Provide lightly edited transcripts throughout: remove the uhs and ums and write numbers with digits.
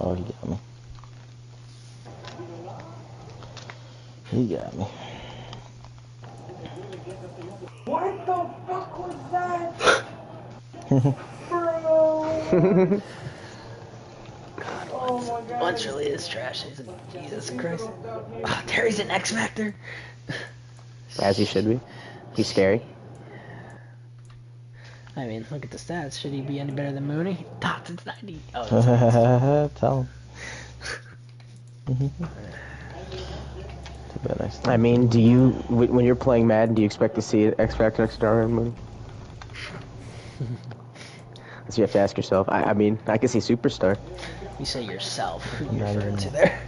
Oh, he got me. He got me. What the fuck was that? Bro! Oh my god. Bunch really is trash. Jesus Christ. Oh, Terry's an X Factor. As he should be. He's scary. I mean, look at the stats. Should he be any better than Mooney? Dots, it's 90. Oh, Tell him. I mean, do you, when you're playing Madden, do you expect to see X Factor next to Darwin Mooney? So you have to ask yourself. I mean, I can see Superstar. You say yourself. You're referring to there.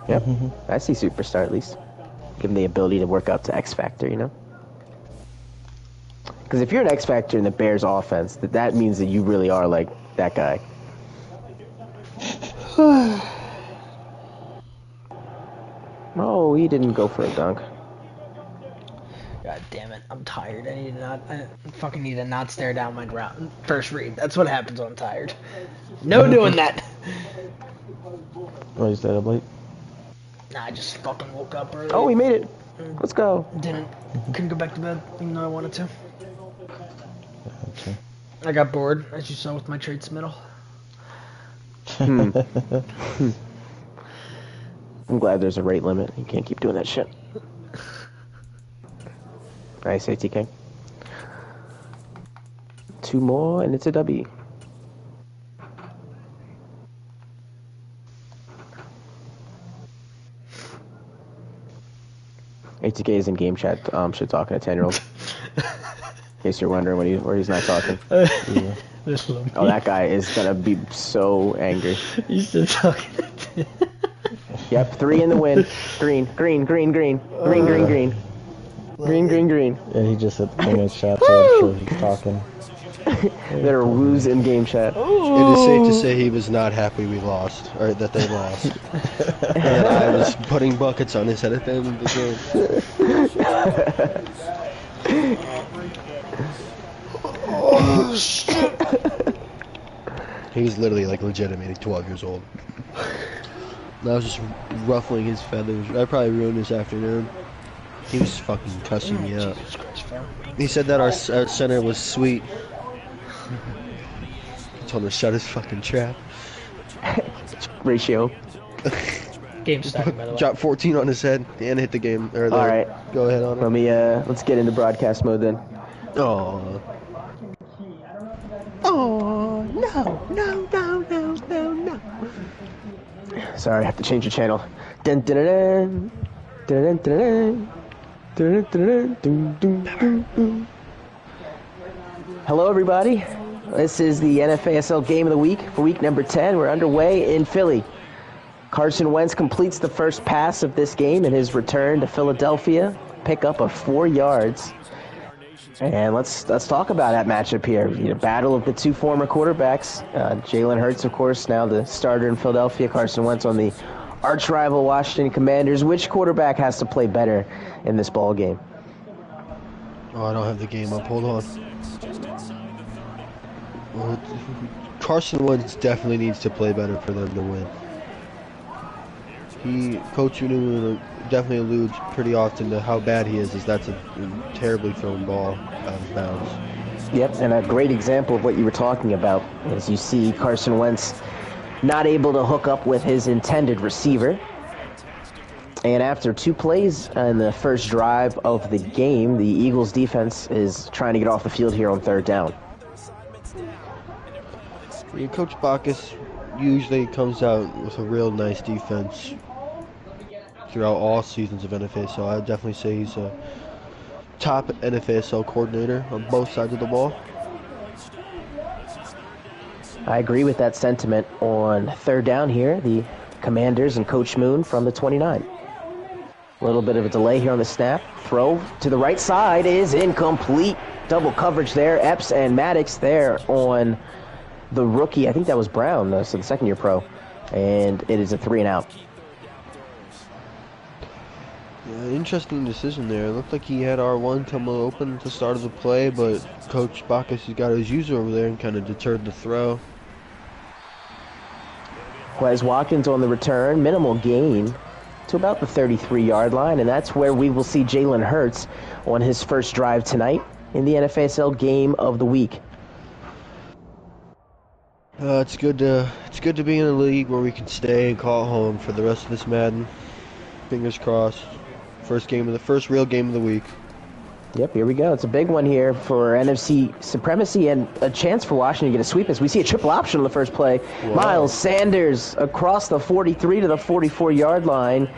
Yep. I see Superstar at least. Give him the ability to work up to X Factor, you know? Because if you're an X Factor in the Bears offense, that means that you really are like that guy. Oh, he didn't go for a dunk. God damn it, I'm tired. I fucking need to not stare down my first read. That's what happens when I'm tired. No doing that. Oh, you stayed up late? Nah, I just fucking woke up early. Oh, he made it. Let's go. Couldn't go back to bed, even though I wanted to. Okay. I got bored, as you saw with my trade submittal. I'm glad there's a rate limit. You can't keep doing that shit. Nice, ATK. 2 more, and it's a W. ATK is in game chat, shit talking to 10-year-olds. In case you're wondering where he's not talking. Yeah. Oh, that guy is gonna be so angry. He's still talking. Yep, 3 in the win. Green, green, green, green. Green, green, green. Green, green, green. Yeah, he just hit the thing in chat, so I'm sure he's talking. There are woos in game chat. It is safe to say he was not happy we lost, or that they lost. And that I was putting buckets on his head at the end of the game. Oh, shit. He was literally like legitimately 12 years old. And I was just ruffling his feathers. I probably ruined his afternoon. He was fucking cussing me out. He said that our center was sweet. I told him to shut his fucking trap. Ratio. Game started, by the way. Drop 14 on his head and hit the game. Or All right. Go ahead on it. Let me, let's get into broadcast mode then. Oh. Oh, no, no, no, no, no, no. Sorry, I have to change the channel. Dun, dun, dun, dun, dun, dun, dun, dun, dun, dun, dun, dun. Hello, everybody. This is the NFASL Game of the Week for week number 10. We're underway in Philly. Carson Wentz completes the first pass of this game in his return to Philadelphia. Pickup of 4 yards. And let's talk about that matchup here. Battle of the 2 former quarterbacks. Jalen Hurts, of course, now the starter in Philadelphia. Carson Wentz on the arch rival Washington Commanders. Which quarterback has to play better in this ball game? Oh, I don't have the game up. Hold on. Well, Carson Wentz definitely needs to play better for them to win. Coach Newman definitely alludes pretty often to how bad he is that's a terribly thrown ball out of bounds. Yep, and a great example of what you were talking about is you see Carson Wentz not able to hook up with his intended receiver. And after 2 plays in the first drive of the game, the Eagles defense is trying to get off the field here on 3rd down. Yeah, Coach Bacchus usually comes out with a real nice defense throughout all seasons of NFASL. I would definitely say he's a top NFASL coordinator on both sides of the ball. I agree with that sentiment. On 3rd down here, the Commanders and Coach Moon from the 29. A little bit of a delay here on the snap. Throw to the right side is incomplete. Double coverage there. Epps and Maddox there on the rookie. I think that was Brown, so the 2nd-year pro. And it is a 3-and-out. Yeah, interesting decision there. It looked like he had R1 come open at the start of the play, but Coach Bacchus has got his user over there and kind of deterred the throw. Wes Watkins on the return, minimal gain to about the 33-yard line, and that's where we will see Jalen Hurts on his first drive tonight in the Nfasl game of the week. It's good to be in a league where we can stay and call home for the rest of this Madden. Fingers crossed. First real game of the week. Yep, here we go. It's a big one here for NFC supremacy and a chance for Washington to get a sweep as we see a triple option on the first play. Wow. Miles Sanders across the 43 to the 44-yard line.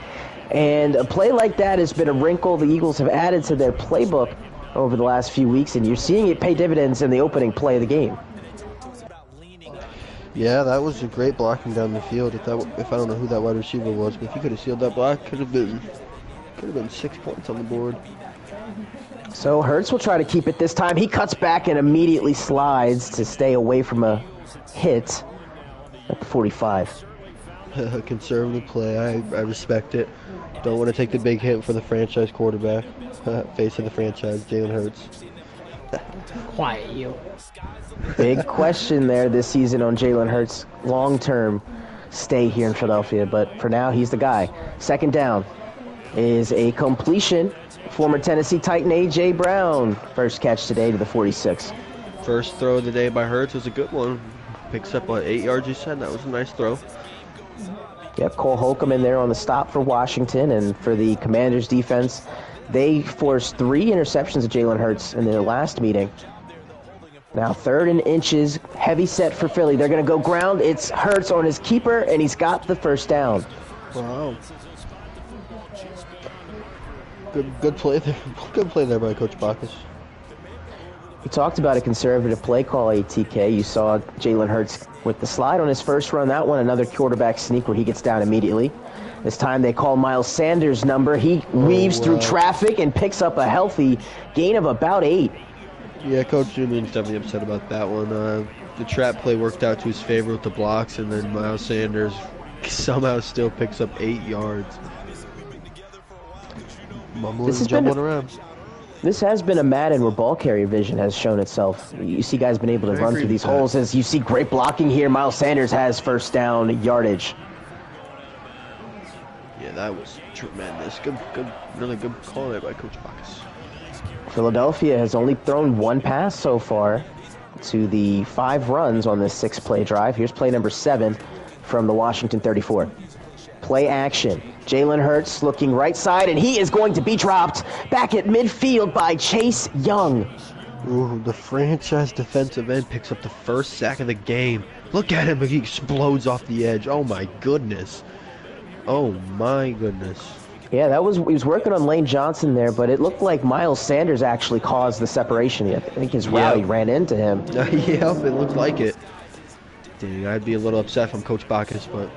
And a play like that has been a wrinkle the Eagles have added to their playbook over the last few weeks, and you're seeing it pay dividends in the opening play of the game. Yeah, that was a great blocking down the field. If I don't know who that wide receiver was, but if he could have sealed that block, could have been 6 points on the board. So Hurts will try to keep it this time. He cuts back and immediately slides to stay away from a hit at the 45. Conservative play. I respect it. Don't want to take the big hit for the franchise quarterback. Face of the franchise, Jalen Hurts. Quiet you. Big question there this season on Jalen Hurts' long-term stay here in Philadelphia, but for now, he's the guy. Second down is a completion. Former Tennessee Titan A.J. Brown, first catch today to the 46. First throw of the day by Hurts was a good one. Picks up, 8 yards you said? That was a nice throw. Yep, Cole Holcomb in there on the stop for Washington, and for the Commanders defense, they forced 3 interceptions of Jalen Hurts in their last meeting. Now 3rd and inches, heavy set for Philly. They're going to go ground. It's Hurts on his keeper, and he's got the first down. Wow. Good play there. Good play there by Coach Bacchus. We talked about a conservative play call, ATK. You saw Jalen Hurts with the slide on his first run. That one, another quarterback sneak where he gets down immediately. This time they call Miles Sanders' number. He weaves through traffic and picks up a healthy gain of about 8. Yeah, Coach Julian's definitely upset about that one. The trap play worked out to his favor with the blocks, and then Miles Sanders somehow still picks up 8 yards. Mumbling and jumbling around. This has been a Madden where ball carrier vision has shown itself. You see guys been able to run through these holes. As you see great blocking here, Miles Sanders has first down yardage. Yeah, that was tremendous. Really good call there by Coach Bacchus. Philadelphia has only thrown 1 pass so far to the 5 runs on this 6-play drive. Here's play number 7 from the Washington 34. Play action. Jalen Hurts looking right side, and he is going to be dropped back at midfield by Chase Young. Ooh, the franchise defensive end picks up the first sack of the game. Look at him, he explodes off the edge. Oh my goodness. Oh my goodness. Yeah, he was working on Lane Johnson there, but it looked like Miles Sanders actually caused the separation. I think his rally ran into him. Yep, it looked like it. Dang, I'd be a little upset from Coach Bacchus, but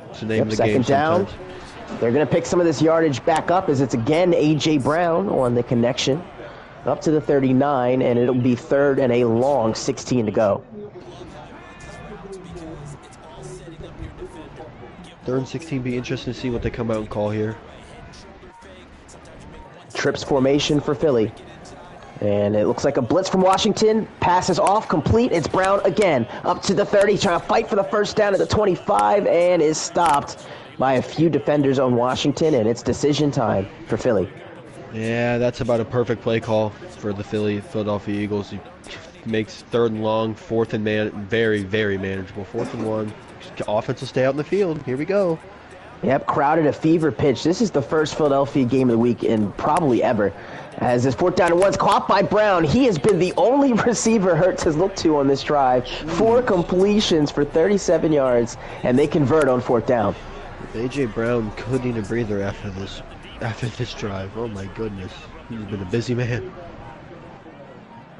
it's the name of the game sometimes. Second down. They're going to pick some of this yardage back up as it's again A.J. Brown on the connection up to the 39, and it'll be 3rd and a long 16 to go. 3rd and 16, be interesting to see what they come out and call here. Trips formation for Philly. And it looks like a blitz from Washington. Passes off, complete. It's Brown again. Up to the 30, trying to fight for the first down at the 25, and is stopped by a few defenders on Washington, and it's decision time for Philly. Yeah, that's about a perfect play call for the Philadelphia Eagles. He makes 3rd and long, 4th and very, very manageable. 4th and 1. Offense will stay out in the field. Here we go. Yep, crowded a fever pitch. This is the first Philadelphia game of the week in probably ever. As this 4th down and 1's caught by Brown. He has been the only receiver Hurts has looked to on this drive. 4 completions for 37 yards, and they convert on 4th down. A.J. Brown couldn't even breather after this drive. Oh my goodness. He's been a busy man.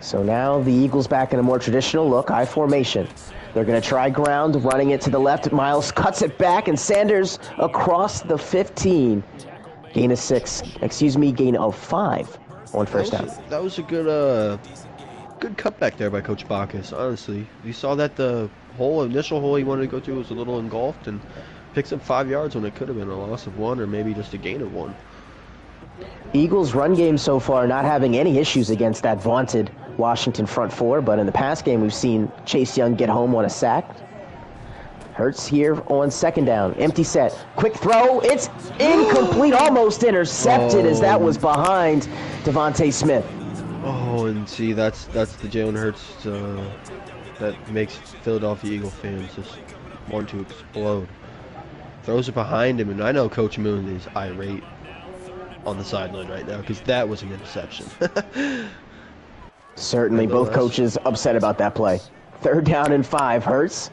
So now the Eagles back in a more traditional look, I formation. They're going to try ground, running it to the left. Miles cuts it back, and Sanders across the 15. Gain of 5 on first down. That was a good cutback there by Coach Bacchus, honestly. You saw that the initial hole he wanted to go through was a little engulfed, and picks up 5 yards when it could have been a loss of 1 or maybe just a gain of 1. Eagles' run game so far not having any issues against that vaunted Washington front 4, but in the past game we've seen Chase Young get home on a sack. Hurts here on second down. Empty set. Quick throw. It's incomplete. Almost intercepted as that was behind Devontae Smith. Oh, and see, that's the Jalen Hurts that makes Philadelphia Eagle fans just want to explode. Throws it behind him, and I know Coach Moon is irate on the sideline right now because that was an interception. Certainly, both coaches upset about that play. 3rd down and 5. Hurts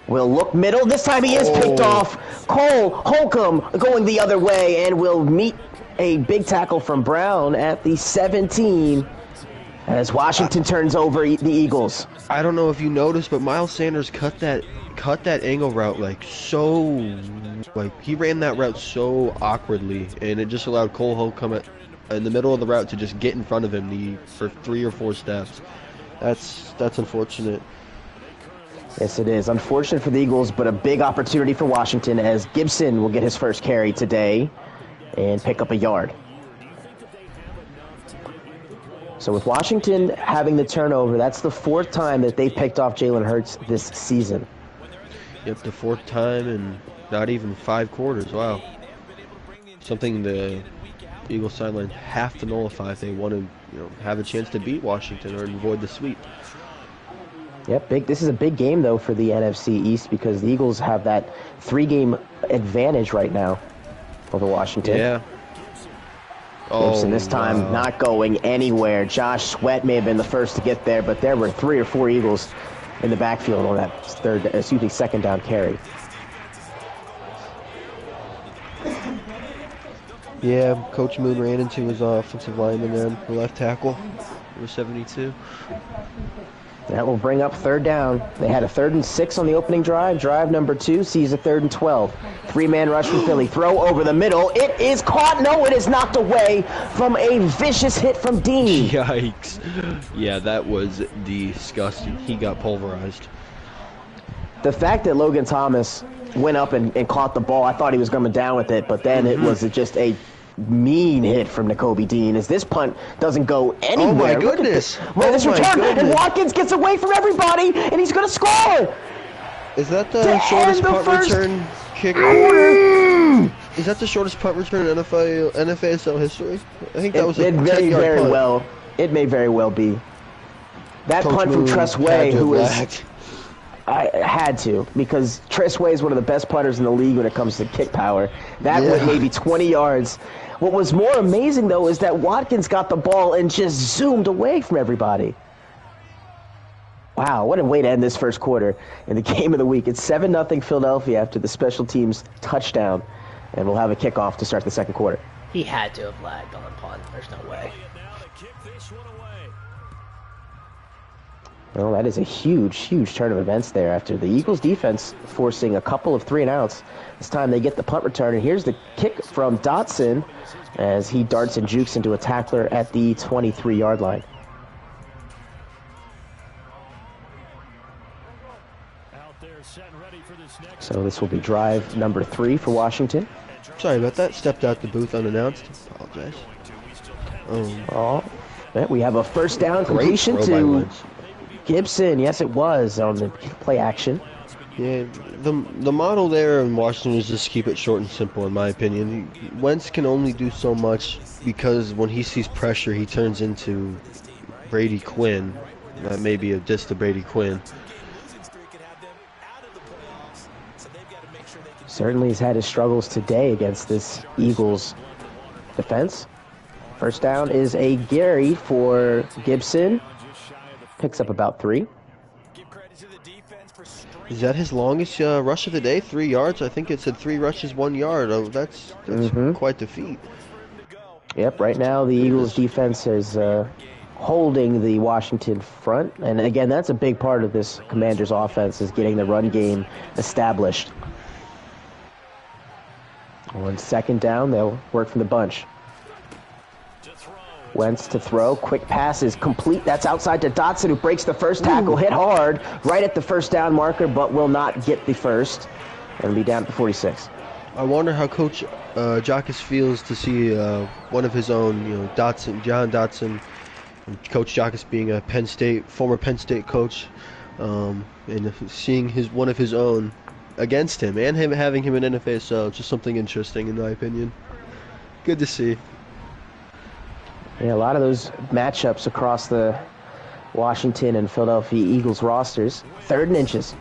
will look middle. This time he is picked off. Cole Holcomb going the other way and will meet a big tackle from Brown at the 17 as Washington turns over the Eagles. I don't know if you noticed, but Miles Sanders cut that angle route he ran that route so awkwardly, and it just allowed Cole Holcomb in the middle of the route to just get in front of him for 3 or 4 steps. That's unfortunate. Yes, it is. Unfortunate for the Eagles, but a big opportunity for Washington as Gibson will get his first carry today and pick up a yard. So with Washington having the turnover, that's the 4th time that they picked off Jalen Hurts this season. Yep, the 4th time in not even 5 quarters. Wow. Something the Eagles sideline have to nullify if they want to, have a chance to beat Washington or avoid the sweep. Yep, this is a big game, though, for the NFC East because the Eagles have that 3-game advantage right now over Washington. Yeah. Gibson this time not going anywhere. Josh Sweat may have been the first to get there, but there were 3 or 4 Eagles in the backfield on that 2nd down carry. Yeah, Coach Moon ran into his offensive lineman there, the left tackle, number 72. That will bring up 3rd down. They had a 3rd and 6 on the opening drive. Drive number 2 sees a 3rd and 12. 3-man rush from Philly. Throw over the middle. It is caught. No, it is knocked away from a vicious hit from Dean. Yikes. Yeah, that was disgusting. He got pulverized. The fact that Logan Thomas went up and caught the ball, I thought he was coming down with it, but then it was just a mean hit from Nakobe Dean as this punt doesn't go anywhere. Oh my goodness! This return, and Watkins gets away from everybody, and he's going to score! Is that the shortest punt return kick? Is that the shortest punt return in NFASL history? I think that was a 10-yard punt. It may very well be. That punt from Tress Way, who is... I had to, because Tress Way is one of the best punters in the league when it comes to kick power. That went maybe 20 yards. What was more amazing, though, is that Watkins got the ball and just zoomed away from everybody. Wow, what a way to end this first quarter in the game of the week. It's 7-0 Philadelphia after the special teams touchdown, and we'll have a kickoff to start the second quarter. He had to have lagged on the punt. There's no way. Well, that is a huge, huge turn of events there after the Eagles defense forcing a couple of 3-and-outs. This time they get the punt return, and here's the kick from Dotson as he darts and jukes into a tackler at the 23-yard line. So this will be drive number 3 for Washington. Sorry about that. Stepped out the booth unannounced. Apologize. We have a first down completion to Gibson. Yes, it was on the play action. Yeah, the model there in Washington is just keep it short and simple, in my opinion. Wentz can only do so much because when he sees pressure, he turns into Brady Quinn. That may be just a Brady Quinn. Certainly has had his struggles today against this Eagles defense. First down is a Gary for Gibson. Picks up about 3. Is that his longest rush of the day? 3 yards? I think it said 3 rushes, 1 yard. Oh, that's quite the feat. Yep, right now the Eagles defense is holding the Washington front. And again, that's a big part of this Commanders offense is getting the run game established. On second down, they'll work from the bunch. Wentz to throw. Quick pass is complete. That's outside to Dotson, who breaks the first tackle. Hit hard right at the first down marker, but will not get the first. And be down at the 46. I wonder how Coach Jacques feels to see one of his own, John Dotson, and Coach Jacques being a former Penn State coach, and seeing one of his own against him and him having him in NFASL. Just something interesting in my opinion. Good to see. Yeah, a lot of those matchups across the Washington and Philadelphia Eagles rosters. 3rd and inches.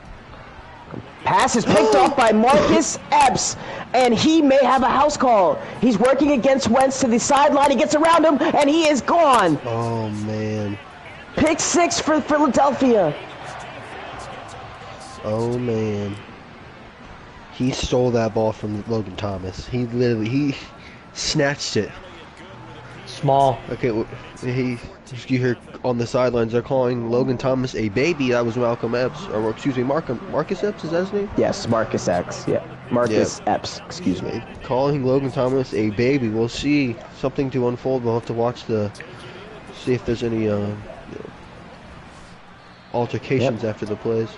Pass is picked off by Marcus Epps, and he may have a house call. He's working against Wentz to the sideline. He gets around him, and he is gone. Oh, man. Pick 6 for Philadelphia. Oh, man. He stole that ball from Logan Thomas. He snatched it. Small. Okay, well, you hear on the sidelines, they're calling Logan Thomas a baby. That was Malcolm Epps, or excuse me, Marcus Epps, is that his name? Yes, Marcus Epps. Yeah, Marcus Epps, excuse me. Calling Logan Thomas a baby. We'll see something to unfold. We'll have to watch see if there's any altercations after the plays.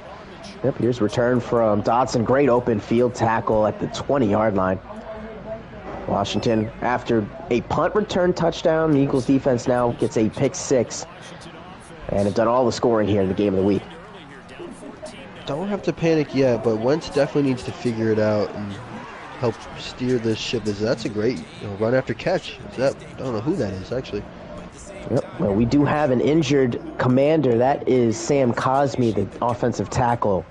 Yep, here's return from Dotson. Great open field tackle at the 20-yard line. Washington, after a punt return touchdown, the Eagles defense now gets a pick 6 and have done all the scoring here in the game of the week. Don't have to panic yet, but Wentz definitely needs to figure it out and help steer this ship. That's a great run after catch. I don't know who that is, actually. Yep. Well, we do have an injured commander. That is Sam Cosme, the offensive tackle.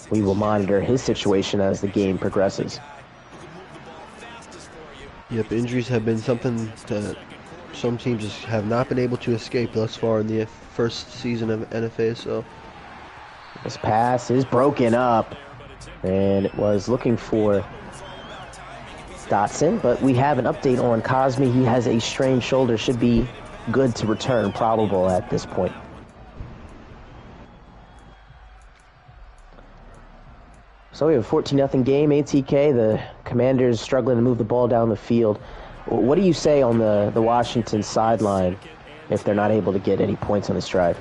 We will monitor his situation as the game progresses. Yep, injuries have been something that some teams just have not been able to escape thus far in the first season of NFA. So this pass is broken up, and it was looking for Dotson, but we have an update on Cosme. He has a strained shoulder, should be good to return, probable at this point. So we have a 14-0 game, ATK. The Commanders struggling to move the ball down the field. What do you say on the Washington sideline if they're not able to get any points on this drive?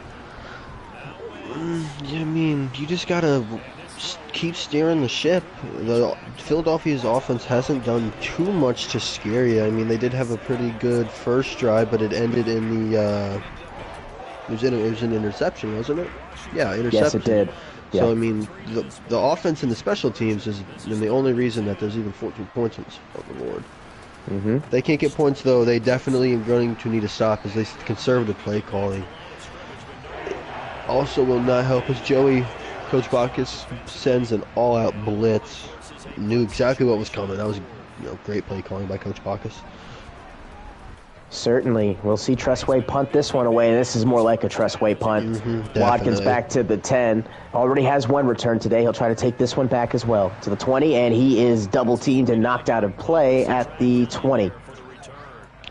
Yeah, I mean, you just gotta keep steering the ship. Philadelphia's offense hasn't done too much to scare you. I mean, they did have a pretty good first drive, but it ended in the it was an interception, wasn't it? Yeah, interception. Yes, it did. Yeah. So I mean, the offense and the special teams is the only reason that there's even 14 points on the board. Mm-hmm. If they can't get points, though, they definitely are going to need to stop as they conservative play calling. Also will not help as Coach Bacchus sends an all-out blitz. Knew exactly what was coming. That was great play calling by Coach Bacchus. Certainly. We'll see Tressway punt this one away. This is more like a Tressway punt. Mm-hmm, Watkins back to the 10. Already has one return today. He'll try to take this one back as well to the 20, and he is double-teamed and knocked out of play at the 20.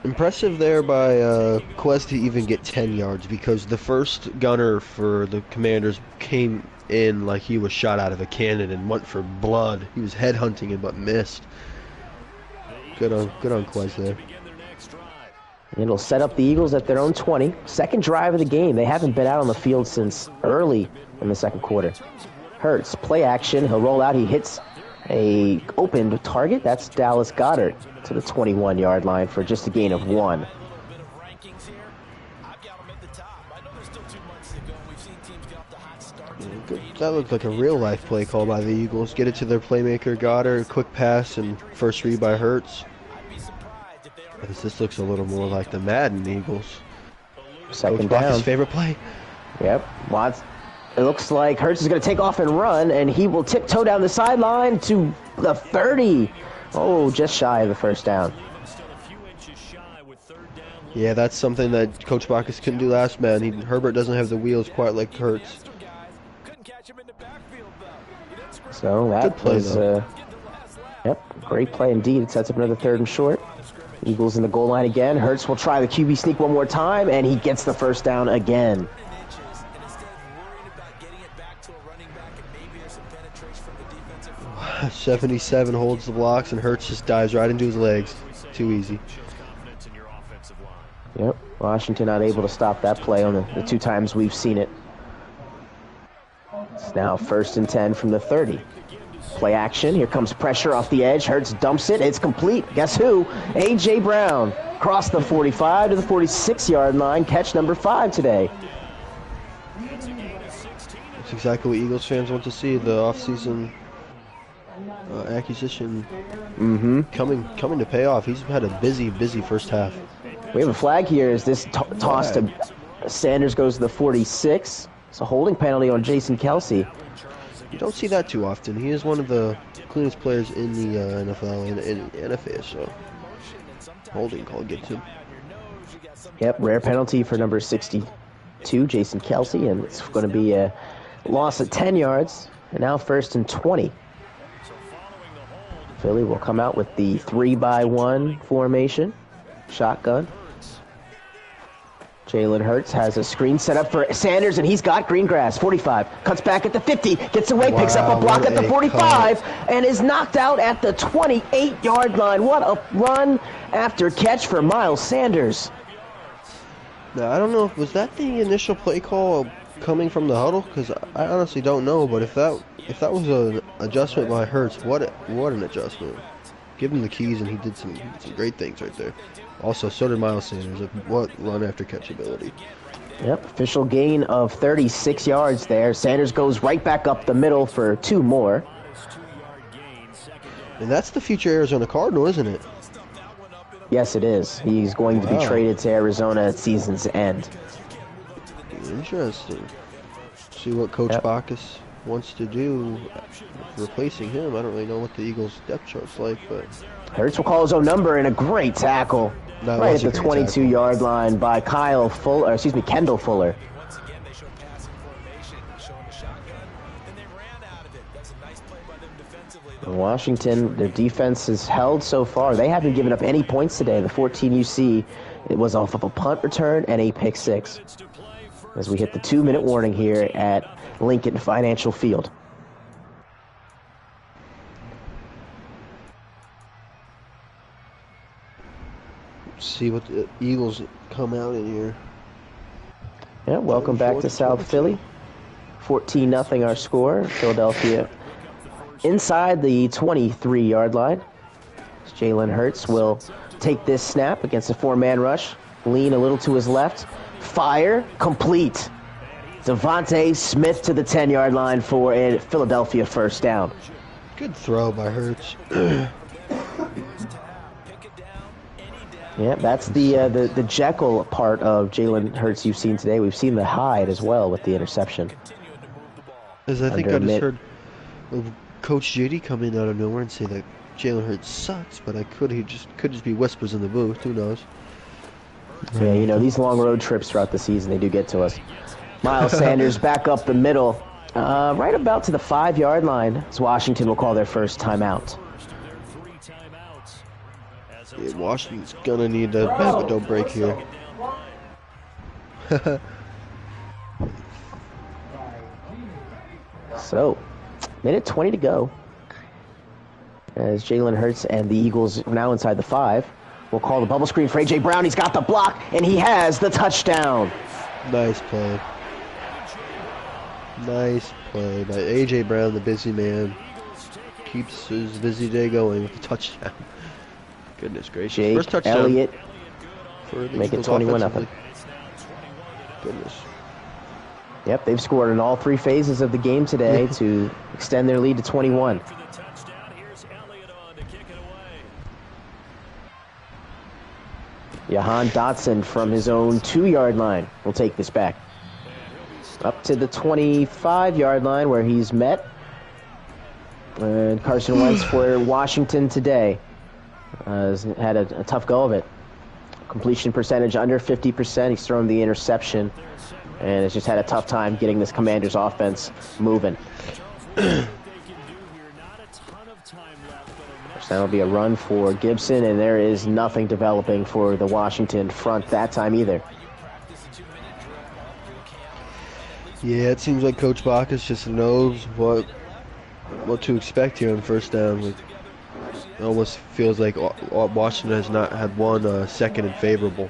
Impressive there by Quest to even get 10 yards, because the first gunner for the Commanders came in like he was shot out of a cannon and went for blood. He was headhunting him but missed. Good on Quest there. It'll set up the Eagles at their own 20. Second drive of the game. They haven't been out on the field since early in the second quarter. Hurts, play action. He'll roll out. He hits a opened target. That's Dallas Goedert to the 21-yard line for just a gain of 1. That looked like a real-life play call by the Eagles. Get it to their playmaker, Goddard, quick pass, and first read by Hurts. This looks a little more like the Madden Eagles. Second down. His favorite play. Yep. Watts. It looks like Hurts is going to take off and run, and he will tiptoe down the sideline to the 30. Oh, just shy of the first down. Yeah, that's something that Coach Bacchus couldn't do last man. Herbert doesn't have the wheels quite like Hurts. So that was, great play indeed. It sets up another 3rd and short. Eagles in the goal line again. Hurts will try the QB sneak one more time, and he gets the first down again. Wow, 77 holds the blocks, and Hurts just dives right into his legs. Too easy. Yep, Washington not able to stop that play on the 2 times we've seen it. It's now 1st and 10 from the 30. Play action. Here comes pressure off the edge. Hurts dumps it. It's complete. Guess who? A.J. Brown. Crossed the 45 to the 46-yard line. Catch number 5 today. That's exactly what Eagles fans want to see. The offseason acquisition Mm-hmm. coming to pay off. He's had a busy first half. We have a flag here as this toss to Sanders goes to the 46. It's a holding penalty on Jason Kelsey. You don't see that too often. He is one of the cleanest players in the NFL and NFA, so holding call gets him. Yep, rare penalty for number 62, Jason Kelsey, and it's going to be a loss of 10 yards, and now 1st and 20. Philly will come out with the 3-by-1 formation, shotgun. Jalen Hurts has a screen set up for Sanders, and he's got green grass. 45, cuts back at the 50, gets away, picks up a block at the 45, and is knocked out at the 28-yard line. What a run after catch for Miles Sanders. Now, I don't know, was that the initial play call coming from the huddle? Because I honestly don't know, but if that was an adjustment by Hurts, what an adjustment. Give him the keys, and he did some great things right there. Also, so did Miles Sanders. What run after catch ability. Yep, official gain of 36 yards there. Sanders goes right back up the middle for 2 more. And that's the future Arizona Cardinal, isn't it? Yes, it is. He's going to be traded to Arizona at season's end. Interesting. See what Coach Bacchus wants to do replacing him. I don't really know what the Eagles' depth chart's like, but Hurts will call his own number in a great tackle. Right at the 22-yard line by Kendall Fuller. In Washington, their defense has held so far. They haven't given up any points today. The 14 you see, it was off of a punt return and a pick six. As we hit the 2-minute warning here at Lincoln Financial Field. See what the Eagles come out in here. Yeah, welcome back to South Philly. 14-0 our score. Philadelphia inside the 23-yard line. Jalen Hurts will take this snap against a 4-man rush. Lean a little to his left. Fire. Complete. Devontae Smith to the 10-yard line for a Philadelphia first down. Good throw by Hurts. Yeah, that's the Jekyll part of Jalen Hurts you've seen today. We've seen the Hyde as well with the interception. As I think I just heard Coach JD come in out of nowhere and say that Jalen Hurts sucks, but he could just be whispers in the booth. Who knows? Yeah, you know, these long road trips throughout the season, they do get to us. Miles Sanders back up the middle, right about to the 5-yard line, as Washington will call their first timeout. Yeah, Washington's gonna need a bit of a dope break here. So, minute 20 to go. As Jalen Hurts and the Eagles now inside the 5. We'll call the bubble screen for A.J. Brown. He's got the block, and he has the touchdown. Nice play. Nice play by A.J. Brown, the busy man. Keeps his busy day going with the touchdown. Goodness gracious. Jake First touchdown Elliott for the make it Eagles 21-0. Goodness. Yep, they've scored in all 3 phases of the game today to extend their lead to 21. Jahan Dotson from his own 2-yard line will take this back. Up to the 25-yard line where he's met. And Carson Wentz for Washington today has had a tough go of it. Completion percentage under 50%. He's thrown the interception and has just had a tough time getting this Commanders offense moving. That'll be a run for Gibson, and there is nothing developing for the Washington front that time either. Yeah, it seems like Coach Bacchus just knows what to expect here on first down. Like, it almost feels like Washington has not had one second and favorable.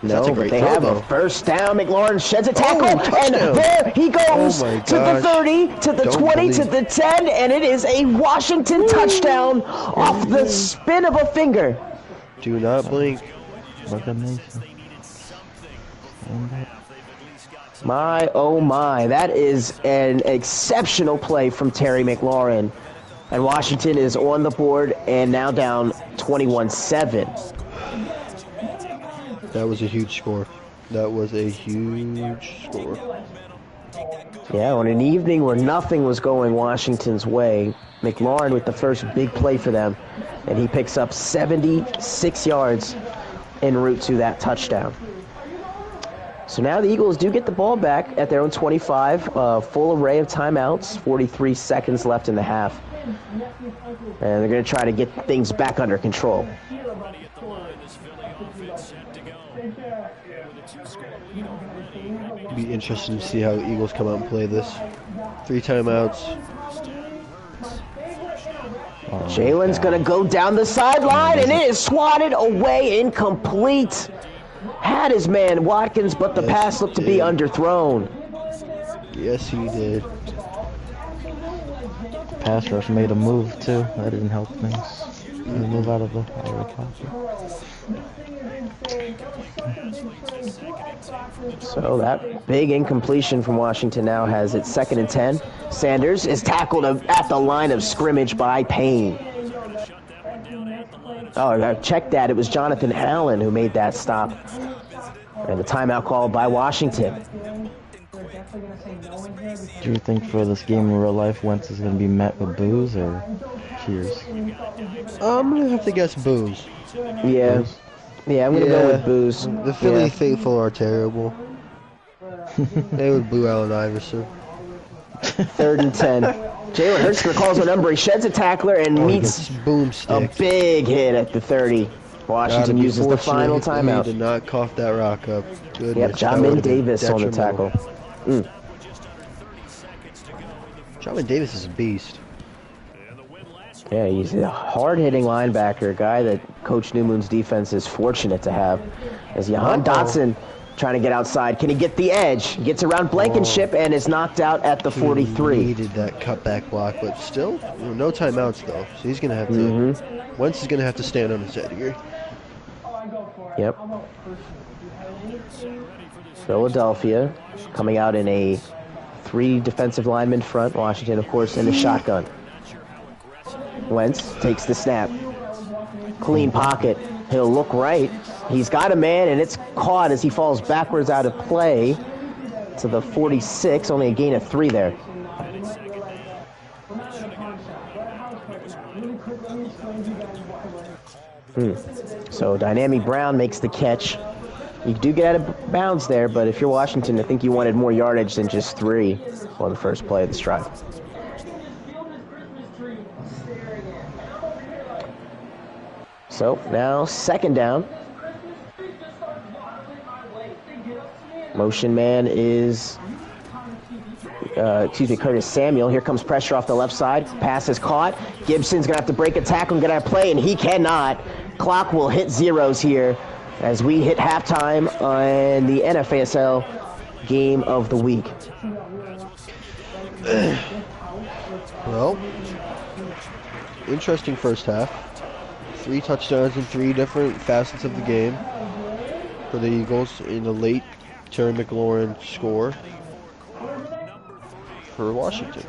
No, but they have a first down. McLaurin sheds a tackle, and there he goes to the 30, to the 20, to the 10, and it is a Washington touchdown off the spin of a finger. Do not blink. My, oh my, that is an exceptional play from Terry McLaurin. And Washington is on the board and now down 21-7. That was a huge score. That was a huge score. Yeah, on an evening where nothing was going Washington's way, McLaurin with the first big play for them, and he picks up 76 yards en route to that touchdown. So now the Eagles do get the ball back at their own 25, full array of timeouts, 43 seconds left in the half. And they're going to try to get things back under control. It'd be interesting to see how the Eagles come out and play this. 3 timeouts. Jalen's going to go down the sideline, and it is swatted away, incomplete. Had his man Watkins, but the pass looked to be underthrown. Yes, he did. Pass rush made a move too. That didn't help things. They move out of the pocket. So that big incompletion from Washington now has it 2nd and 10. Sanders is tackled at the line of scrimmage by Payne. Oh, I checked that. It was Jonathan Allen who made that stop. And the timeout called by Washington. Do you think for this game in real life, Wentz is going to be met with boos or cheers? I'm going to have to guess boos. Yeah. Yeah, I'm going to go with boos. The Philly faithful are terrible. They would boo Allen Iverson. 3rd and 10. Jalen Hurts recalls a number. He sheds a tackler and meets a boomstick. big hit at the 30. Washington uses the final timeout. He did not cough that rock up. Goodness, yep, Jamin Davis on the tackle. Jamin Davis is a beast. Yeah, he's a hard-hitting linebacker, a guy that Coach Newmoon's defense is fortunate to have. As Jahan Dotson trying to get outside. Can he get the edge? He gets around Blankenship and is knocked out at the 43. He needed that cutback block, but still, no timeouts though. So he's going to have to... Wentz is going to have to stand on his head here. Yep. Philadelphia coming out in a 3 defensive lineman front. Washington, of course, in the shotgun. Wentz takes the snap. Clean pocket. He'll look right. He's got a man, and it's caught as he falls backwards out of play to the 46. Only a gain of 3 there. So Dynamic Brown makes the catch. You do get out of bounds there, but if you're Washington, I think you wanted more yardage than just 3 on the first play of this drive. So now 2nd down. Motion man is, Curtis Samuel. Here comes pressure off the left side. Pass is caught. Gibson's going to have to break a tackle and get out of play, and he cannot. Clock will hit zeros here as we hit halftime on the NFASL game of the week. Well, interesting first half. 3 touchdowns in 3 different facets of the game for the Eagles in the late Terry McLaurin score for Washington.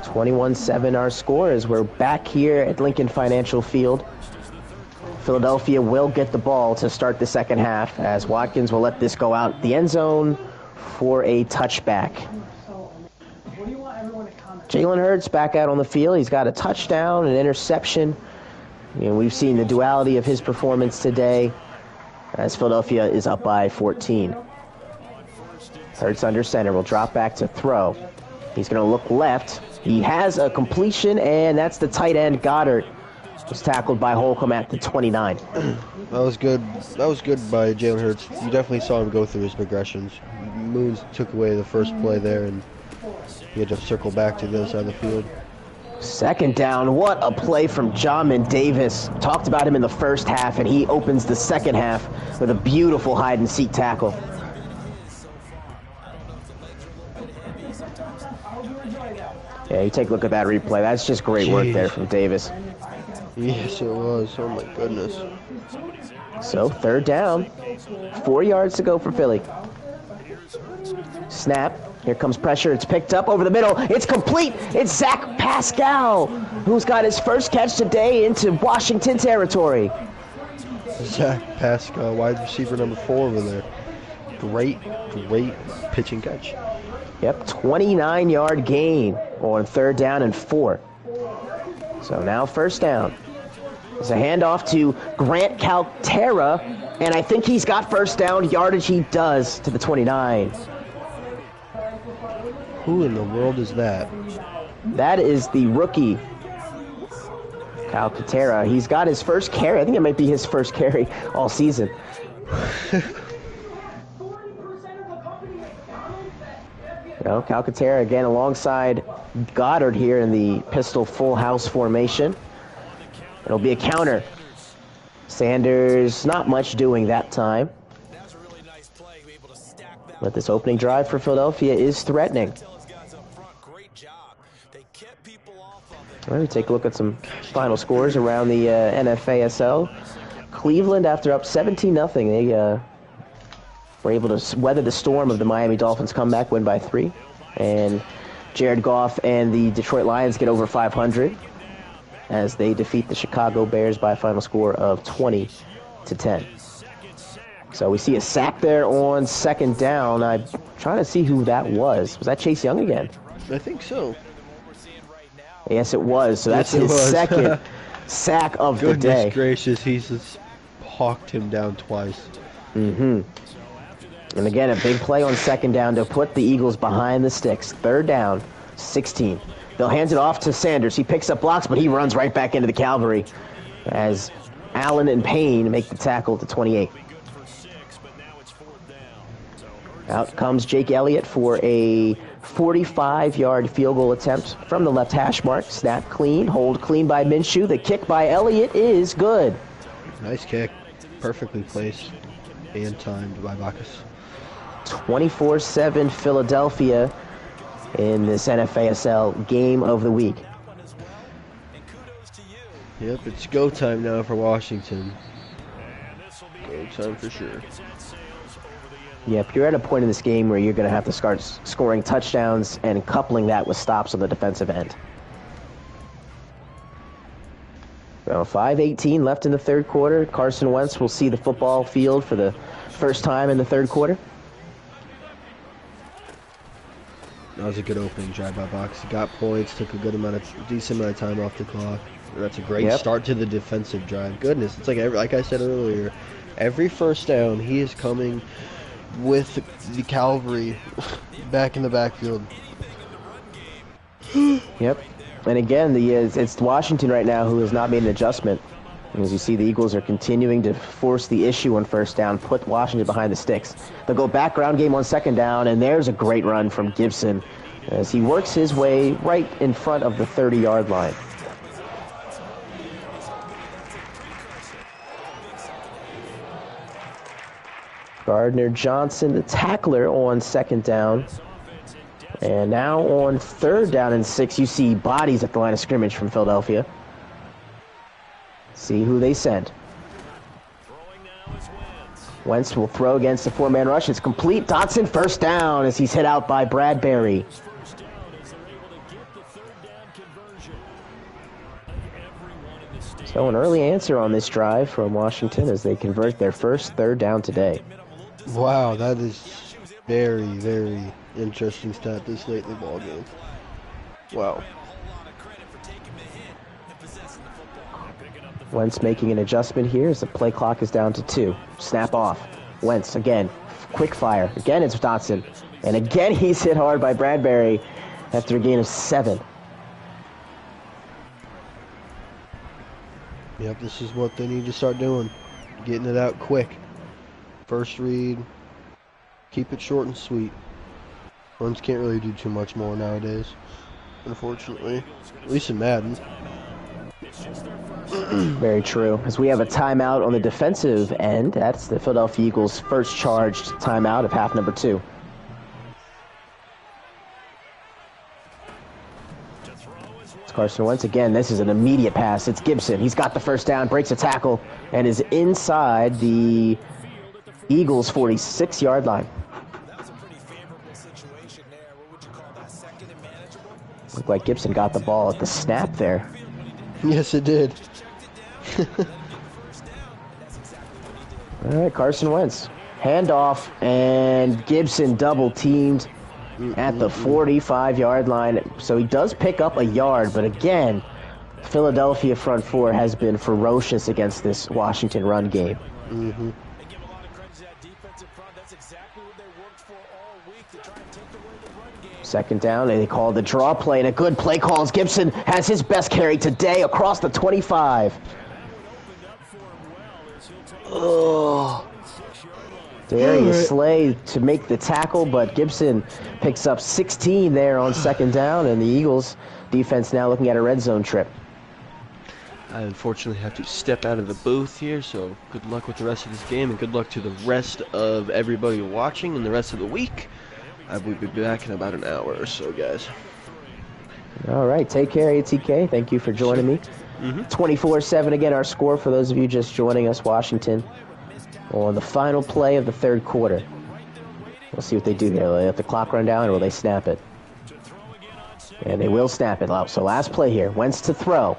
21-7 our score as we're back here at Lincoln Financial Field. Philadelphia will get the ball to start the second half as Watkins will let this go out the end zone for a touchback. Jalen Hurts back out on the field. He's got a touchdown, an interception. We've seen the duality of his performance today as Philadelphia is up by 14. Hurts under center will drop back to throw. He's going to look left. He has a completion, and that's the tight end Goddard. Was tackled by Holcomb at the 29. That was good. That was good by Jalen Hurts. You definitely saw him go through his progressions. Moons took away the first play there, and he had to circle back to the other side of the field. 2nd down. What a play from Jamin Davis. Talked about him in the first half, and he opens the second half with a beautiful hide-and-seek tackle. Yeah, you take a look at that replay. That's just great work there from Davis. Yes, it was. Oh, my goodness. So, 3rd down. 4 yards to go for Philly. Snap. Here comes pressure. It's picked up over the middle. It's complete. It's Zach Pascal, who's got his first catch today into Washington territory. Zach Pascal, wide receiver number 4 over there. Great pitching catch. Yep, 29-yard gain on 3rd down and 4. So now 1st down. It's a handoff to Grant Caltera, and I think he's got 1st down yardage. He does to the 29. Who in the world is that? That is the rookie, Calcaterra. He's got his first carry. I think it might be his first carry all season. Calcaterra again alongside Goddard here in the pistol full house formation. It'll be a counter. Sanders, not much doing that time. But this opening drive for Philadelphia is threatening. Let me take a look at some final scores around the NFASL. Cleveland, after up 17-0, they were able to weather the storm of the Miami Dolphins' comeback win by 3. And Jared Goff and the Detroit Lions get over 500 as they defeat the Chicago Bears by a final score of 20-10. So we see a sack there on 2nd down. I'm trying to see who that was. Was that Chase Young again? I think so. Yes, it was. So that's his second sack of the day. Goodness gracious, he's just hawked him down twice. And again, a big play on 2nd down to put the Eagles behind the sticks. 3rd down, 16. They'll hand it off to Sanders. He picks up blocks, but he runs right back into the cavalry as Allen and Payne make the tackle to 28. Out comes Jake Elliott for a 45-yard field goal attempt from the left hash mark. Snap clean, hold clean by Minshew. The kick by Elliott is good. Nice kick. Perfectly placed and timed by Bacchus. 24-7 Philadelphia in this NFASL game of the week. Yep, it's go time now for Washington. Go time for sure. Yep, you're at a point in this game where you're going to have to start scoring touchdowns and coupling that with stops on the defensive end. Well, 5:18 left in the 3rd quarter. Carson Wentz will see the football field for the first time in the 3rd quarter. That was a good opening drive by Box. He got points, took a decent amount of time off the clock. That's a great start to the defensive drive. Goodness, it's like I said earlier, every 1st down he is coming with the cavalry back in the backfield. Yep. And again, it's Washington right now who has not made an adjustment. And as you see, the Eagles are continuing to force the issue on 1st down, put Washington behind the sticks. They'll go back ground game on 2nd down, and there's a great run from Gibson as he works his way right in front of the 30-yard line. Gardner Johnson, the tackler, on 2nd down. And now on 3rd down and 6, you see bodies at the line of scrimmage from Philadelphia. See who they send. Wentz will throw against the 4-man rush. It's complete. Dotson 1st down as he's hit out by Bradbury. So an early answer on this drive from Washington as they convert their first 3rd down today. Wow, that is very, very interesting stat this late in the ball game. Wow. Wentz making an adjustment here as the play clock is down to 2. Snap off. Wentz again. Quick fire. Again, it's Dotson. And again, he's hit hard by Bradbury after a gain of 7. Yep, this is what they need to start doing. Getting it out quick. First read. Keep it short and sweet. Runs can't really do too much more nowadays, unfortunately. At least in Madden. Very true. As we have a timeout on the defensive end, that's the Philadelphia Eagles' first charged timeout of half number 2. It's Carson Wentz again. This is an immediate pass. It's Gibson. He's got the 1st down, breaks a tackle, and is inside the Eagles' 46-yard line. Looked like Gibson got the ball at the snap there. Yes, it did. All right, Carson Wentz. Handoff, and Gibson double teamed at the 45-yard line. So he does pick up a yard, but again, Philadelphia front four has been ferocious against this Washington run game. Mm-hmm. Second down, and they call the draw play, and a good play calls. Gibson has his best carry today across the 25. Oh. Darius Slay to make the tackle, but Gibson picks up 16 there on second down, and the Eagles defense now looking at a red zone trip. I unfortunately have to step out of the booth here, so good luck with the rest of this game, and good luck to the rest of everybody watching and the rest of the week. I will be back in about an hour or so, guys. All right, take care, ATK. Thank you for joining me. 24-7 again, our score for those of you just joining us, Washington, on the final play of the third quarter. We'll see what they do here. Will they let the clock run down, or will they snap it? And they will snap it. So last play here. Wentz to throw.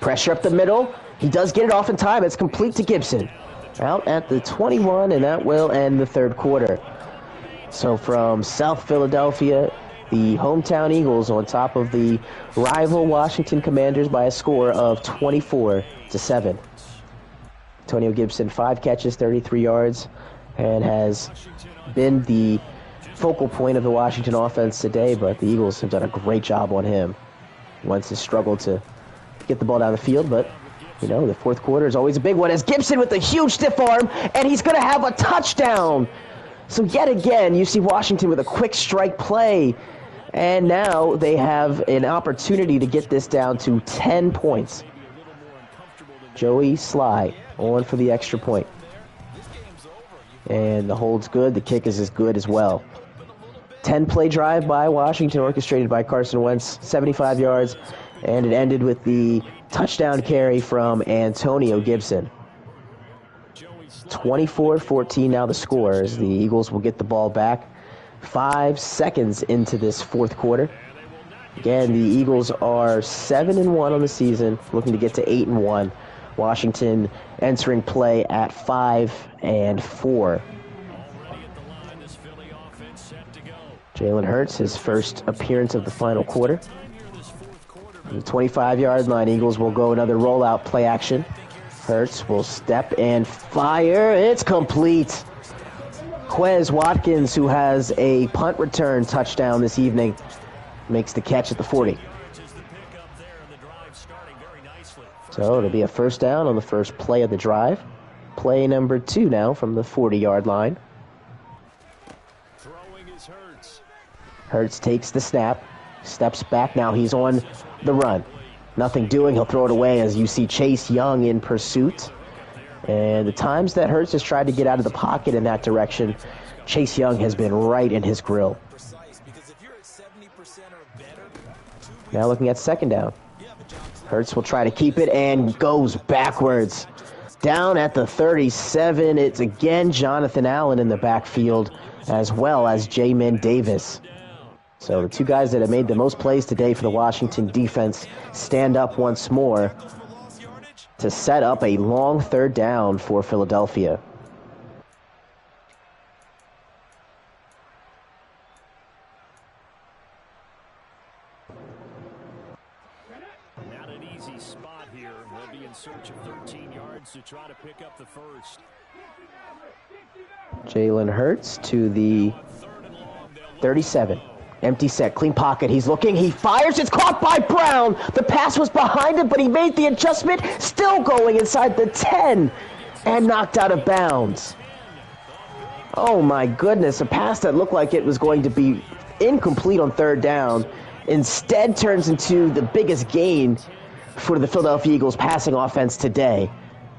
Pressure up the middle. He does get it off in time. It's complete to Gibson. Out at the 21, and that will end the third quarter. So from South Philadelphia, the hometown Eagles on top of the rival Washington Commanders by a score of 24-7. Antonio Gibson, 5 catches, 33 yards, and has been the focal point of the Washington offense today, but the Eagles have done a great job on him. Wentz has struggled to get the ball down the field, but, you know, the fourth quarter is always a big one, as Gibson with a huge stiff arm, and he's going to have a touchdown. So yet again, you see Washington with a quick strike play, and now they have an opportunity to get this down to 10 points. Joey Sly on for the extra point. And the hold's good. The kick is as good as well. 10-play drive by Washington, orchestrated by Carson Wentz, 75 yards, and it ended with the touchdown carry from Antonio Gibson. 24-14 now the score, as the Eagles will get the ball back 5 seconds into this fourth quarter. Again, the Eagles are 7-1 on the season, looking to get to 8-1. Washington entering play at 5-4. Jalen Hurts, his first appearance of the final quarter. From the 25-yard line, Eagles will go another rollout play action. Hurts will step and fire. It's complete. Quez Watkins, who has a punt return touchdown this evening, makes the catch at the 40. So it'll be a first down on the first play of the drive. Play number 2 now from the 40-yard line. Hurts takes the snap, steps back. Now he's on the run. Nothing doing. He'll throw it away as you see Chase Young in pursuit. And the times that Hurts has tried to get out of the pocket in that direction, Chase Young has been right in his grill. Now looking at second down. Hurts will try to keep it and goes backwards. Down at the 37, it's again Jonathan Allen in the backfield, as well as Jamin Davis. So the two guys that have made the most plays today for the Washington defense stand up once more to set up a long third down for Philadelphia. Not an easy spot here. They'll be in search of 13 yards to try to pick up the first. Jalen Hurts to the 37. Empty set, clean pocket. He's looking. He fires. It's caught by Brown. The pass was behind him, but he made the adjustment. Still going inside the 10 and knocked out of bounds. Oh, my goodness. A pass that looked like it was going to be incomplete on third down instead turns into the biggest gain for the Philadelphia Eagles passing offense today,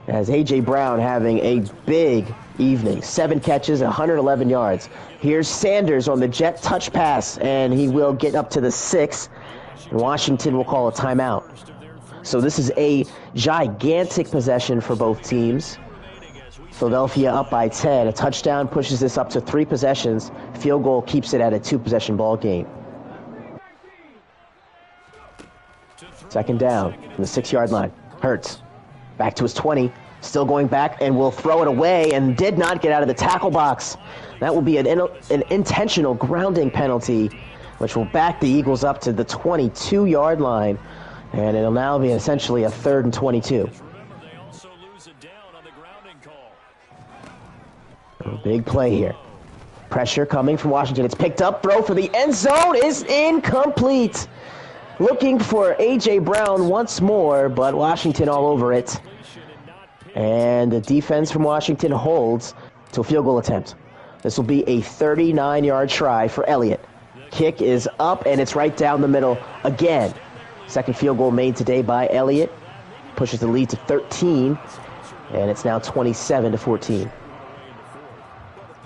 as A.J. Brown having a big evening. 7 catches, 111 yards. Here's Sanders on the jet touch pass, and he will get up to the 6. And Washington will call a timeout. So this is a gigantic possession for both teams. Philadelphia up by 10. A touchdown pushes this up to 3 possessions. Field goal keeps it at a 2-possession ball game. Second down from the 6-yard line. Hurts. Back to his 20. Still going back and will throw it away and did not get out of the tackle box. That will be an intentional grounding penalty, which will back the Eagles up to the 22-yard line. And it'll now be essentially a 3rd and 22. A big play here. Pressure coming from Washington. It's picked up. Throw for the end zone is incomplete. Looking for A.J. Brown once more, but Washington all over it. And the defense from Washington holds to a field goal attempt. This will be a 39-yard try for Elliott. Kick is up, and it's right down the middle again. Second field goal made today by Elliott. Pushes the lead to 13, and it's now 27-14.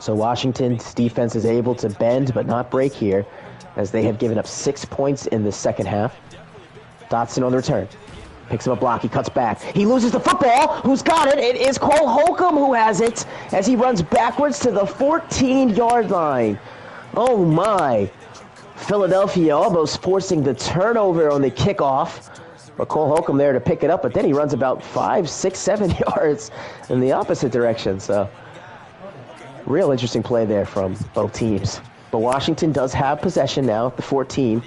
So Washington's defense is able to bend but not break here, as they have given up 6 points in the second half. Dotson on the return. Picks up a block. He cuts back. He loses the football. Who's got it? It is Cole Holcomb who has it as he runs backwards to the 14-yard line. Oh, my. Philadelphia almost forcing the turnover on the kickoff. But Cole Holcomb there to pick it up, but then he runs about 5, 6, 7 yards in the opposite direction. So, real interesting play there from both teams. But Washington does have possession now at the 14,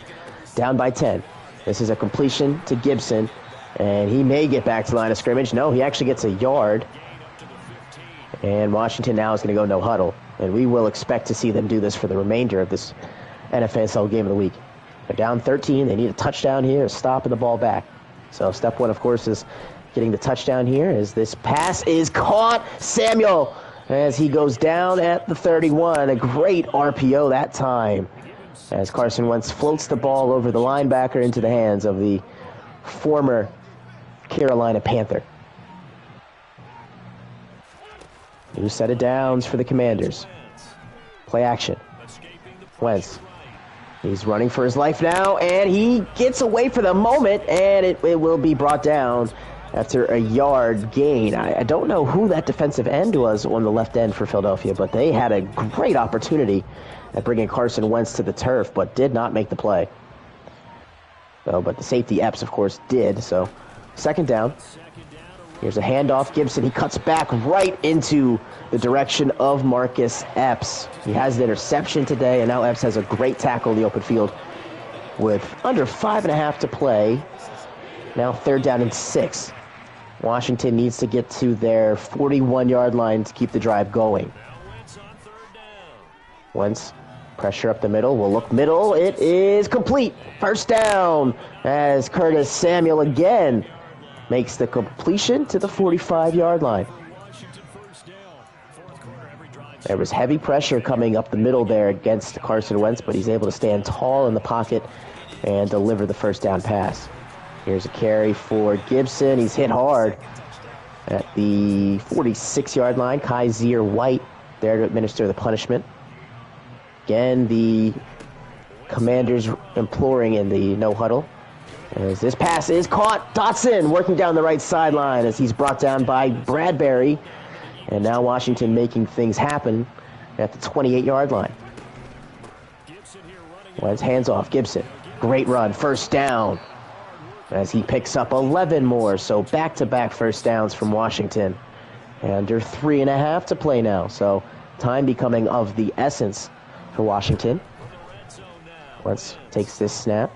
down by 10. This is a completion to Gibson, and he may get back to the line of scrimmage. No, he actually gets a yard. And Washington now is going to go no huddle. And we will expect to see them do this for the remainder of this Nfasl game of the week. They're down 13. They need a touchdown here, stopping the ball back. So step one, of course, is getting the touchdown here as this pass is caught. Samuel, as he goes down at the 31. A great RPO that time as Carson Wentz floats the ball over the linebacker into the hands of the former Carolina Panther. New set of downs for the Commanders. Play action. Wentz. He's running for his life now, and he gets away for the moment, and it will be brought down after a yard gain. I don't know who that defensive end was on the left end for Philadelphia, but they had a great opportunity at bringing Carson Wentz to the turf, but did not make the play. So, but the safety Epps, of course, did. So, second down. Here's a handoff. Gibson, he cuts back right into the direction of Marcus Epps. He has the interception today, and now Epps has a great tackle in the open field with under 5.5 to play. Now 3rd down and 6. Washington needs to get to their 41-yard line to keep the drive going. Wentz, pressure up the middle. We'll look middle. It is complete. First down as Curtis Samuel again makes the completion to the 45-yard line. There was heavy pressure coming up the middle there against Carson Wentz, but he's able to stand tall in the pocket and deliver the first down pass. Here's a carry for Gibson. He's hit hard at the 46-yard line. Kaiser White there to administer the punishment. Again, the Commanders imploring in the no huddle. As this pass is caught, Dotson working down the right sideline as he's brought down by Bradbury. And now Washington making things happen at the 28-yard line. Wentz hands off. Gibson. Great run. First down as he picks up 11 more. So back-to-back first downs from Washington. Under 3.5 to play now. So time becoming of the essence for Washington. Wentz takes this snap.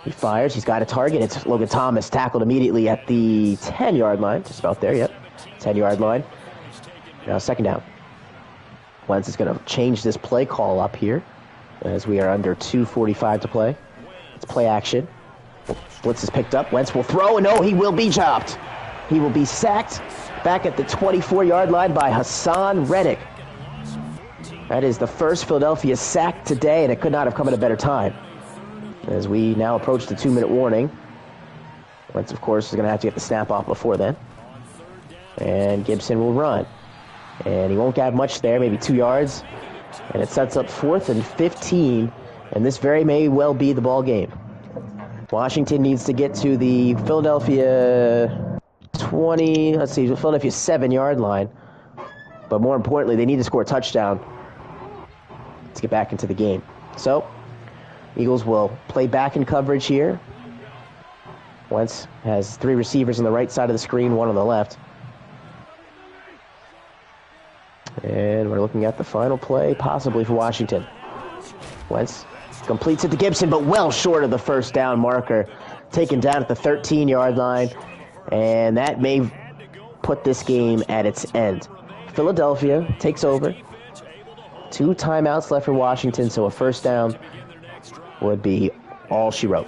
He fires. He's got a target. It's Logan Thomas, tackled immediately at the 10-yard line. Just about there, yep. 10-yard line. Now second down. Wentz is going to change this play call up here as we are under 2:45 to play. It's play action. Blitz is picked up. Wentz will throw, and no, he will be chopped. He will be sacked back at the 24-yard line by Hassan Reddick. That is the first Philadelphia sack today, and it could not have come at a better time. As we now approach the 2-minute warning. Wentz, of course, is going to have to get the snap off before then. And Gibson will run. And he won't get much there, maybe 2 yards. And it sets up 4th and 15. And this very may well be the ball game. Washington needs to get to the Philadelphia 7-yard line. But more importantly, they need to score a touchdown to get back into the game. So, Eagles will play back in coverage here. Wentz has 3 receivers on the right side of the screen, 1 on the left. And we're looking at the final play, possibly for Washington. Wentz completes it to Gibson, but well short of the first down marker. Taken down at the 13-yard line, and that may put this game at its end. Philadelphia takes over. 2 timeouts left for Washington, so a first down would be all she wrote.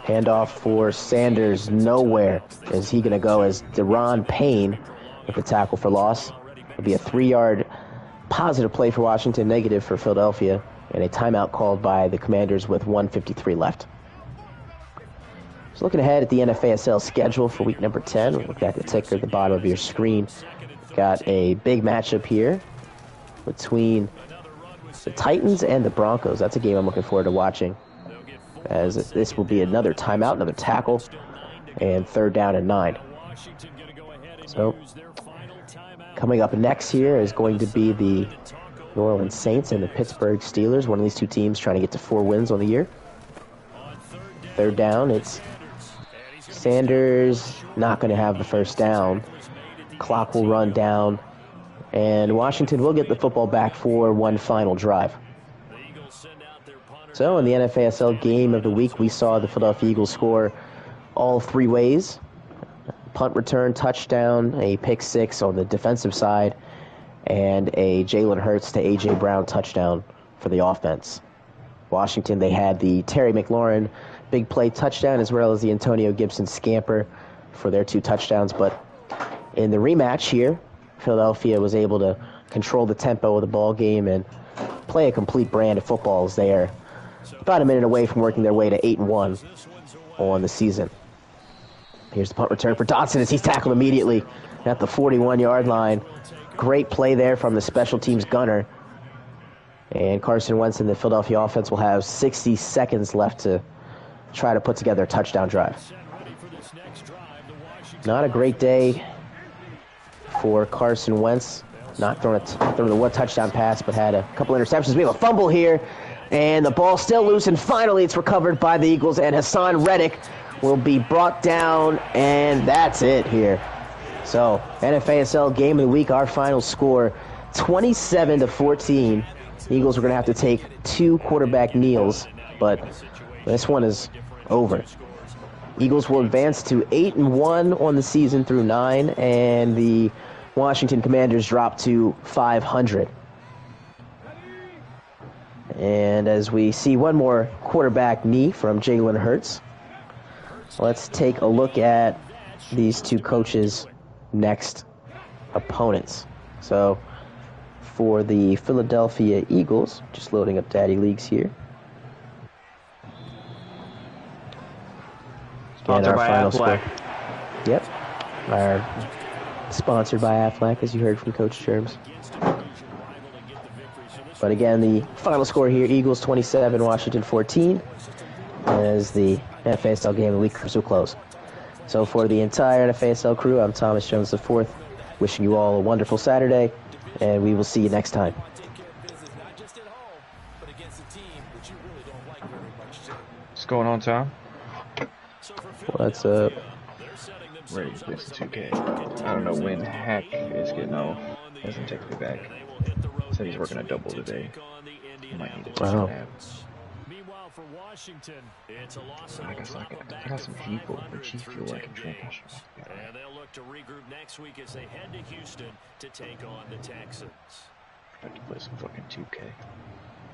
Handoff for Sanders, nowhere. Is he going to go as Deron Payne with the tackle for loss? It'll be a 3-yard positive play for Washington, negative for Philadelphia, and a timeout called by the Commanders with 1:53 left. So looking ahead at the NFASL schedule for week number 10, we'll look at the ticker at the bottom of your screen. Got a big matchup here between the Titans and the Broncos. That's a game I'm looking forward to watching, as this will be another timeout, another tackle, and 3rd down and 9. So coming up next here is going to be the New Orleans Saints and the Pittsburgh Steelers. One of these 2 teams trying to get to 4 wins on the year. 3rd down, it's Sanders not going to have the first down. Clock will run down, and Washington will get the football back for one final drive. So in the NFASL game of the week, we saw the Philadelphia Eagles score all 3 ways. Punt return, touchdown, a pick 6 on the defensive side, and a Jalen Hurts to A.J. Brown touchdown for the offense. Washington, they had the Terry McLaurin big play touchdown as well as the Antonio Gibson scamper for their 2 touchdowns. But in the rematch here, Philadelphia was able to control the tempo of the ball game and play a complete brand of football as they are about a minute away from working their way to 8-1 on the season. Here's the punt return for Dotson as he's tackled immediately at the 41-yard line. Great play there from the special teams gunner. And Carson Wentz and the Philadelphia offense will have 60 seconds left to try to put together a touchdown drive. Not a great day for Carson Wentz. Not throwing the 1 touchdown pass, but had a couple interceptions. We have a fumble here, and the ball still loose, and finally it's recovered by the Eagles, and Hassan Reddick will be brought down, and that's it here. So, NFASL game of the week, our final score, 27-14. The Eagles are going to have to take 2 quarterback kneels, but this one is over. Eagles will advance to 8-1 on the season through 9, and the Washington Commanders drop to 500. And as we see one more quarterback knee from Jalen Hurts, let's take a look at these 2 coaches' next opponents. So for the Philadelphia Eagles, just loading up Daddy Leagues here. Sponsored by Aflac. Yep. Sponsored by Aflac, as you heard from Coach Germs. But again, the final score here, Eagles 27, Washington 14, as the NFASL game of the week comes to a close. So for the entire NFASL crew, I'm Thomas Jones IV, wishing you all a wonderful Saturday, and we will see you next time. What's going on, Tom? What's up? Ready to play some 2K. I don't know when Hack is getting off. Hasn't texted me back. Said he's working a double today. Might need to take a nap. I guess I got some people for Chief Fuel I can championship. And they'll look to regroup next week as they head to Houston to take on the Texans. I have to play some fucking 2K.